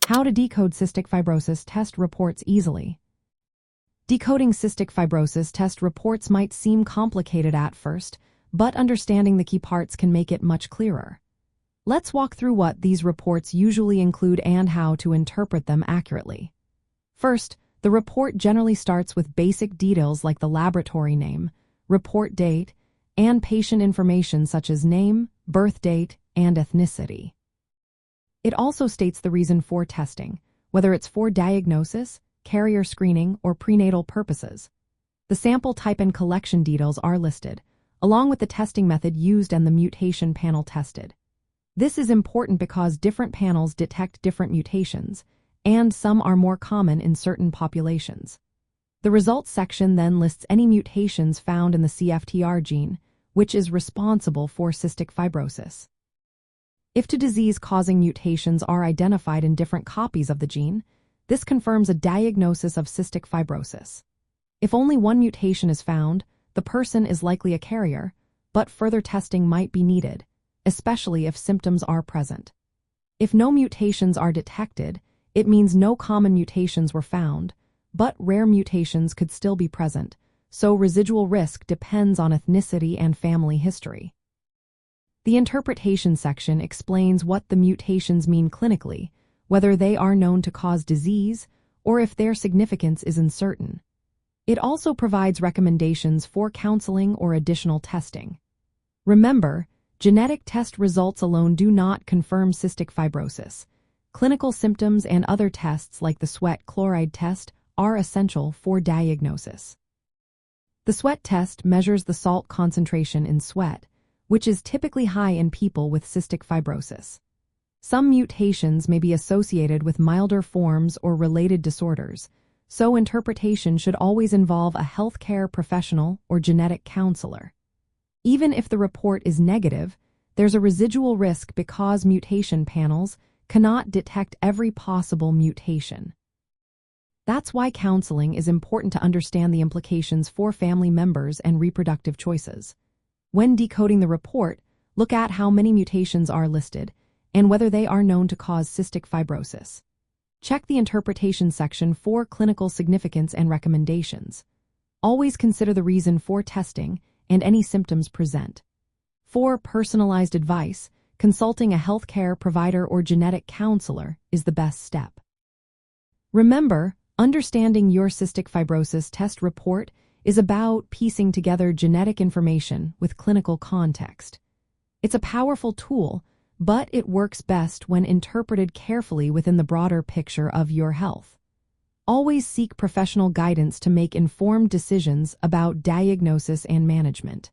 How to decode cystic fibrosis test reports easily. Decoding cystic fibrosis test reports might seem complicated at first, but understanding the key parts can make it much clearer. Let's walk through what these reports usually include and how to interpret them accurately. First, the report generally starts with basic details like the laboratory name, report date, and patient information such as name, birth date, and ethnicity. It also states the reason for testing, whether it's for diagnosis, carrier screening, or prenatal purposes. The sample type and collection details are listed, along with the testing method used and the mutation panel tested. This is important because different panels detect different mutations, and some are more common in certain populations. The results section then lists any mutations found in the CFTR gene, which is responsible for cystic fibrosis. If two disease-causing mutations are identified in different copies of the gene, this confirms a diagnosis of cystic fibrosis. If only one mutation is found, the person is likely a carrier, but further testing might be needed, especially if symptoms are present. If no mutations are detected, it means no common mutations were found, but rare mutations could still be present, so residual risk depends on ethnicity and family history. The interpretation section explains what the mutations mean clinically, whether they are known to cause disease, or if their significance is uncertain. It also provides recommendations for counseling or additional testing. Remember, genetic test results alone do not confirm cystic fibrosis. Clinical symptoms and other tests like the sweat chloride test are essential for diagnosis. The sweat test measures the salt concentration in sweat, which is typically high in people with cystic fibrosis. Some mutations may be associated with milder forms or related disorders, so interpretation should always involve a healthcare professional or genetic counselor. Even if the report is negative, there's a residual risk because mutation panels cannot detect every possible mutation. That's why counseling is important to understand the implications for family members and reproductive choices. When decoding the report, look at how many mutations are listed and whether they are known to cause cystic fibrosis. Check the interpretation section for clinical significance and recommendations. Always consider the reason for testing and any symptoms present. For personalized advice, consulting a healthcare provider or genetic counselor is the best step. Remember, understanding your cystic fibrosis test report is about piecing together genetic information with clinical context. It's a powerful tool, but it works best when interpreted carefully within the broader picture of your health. Always seek professional guidance to make informed decisions about diagnosis and management.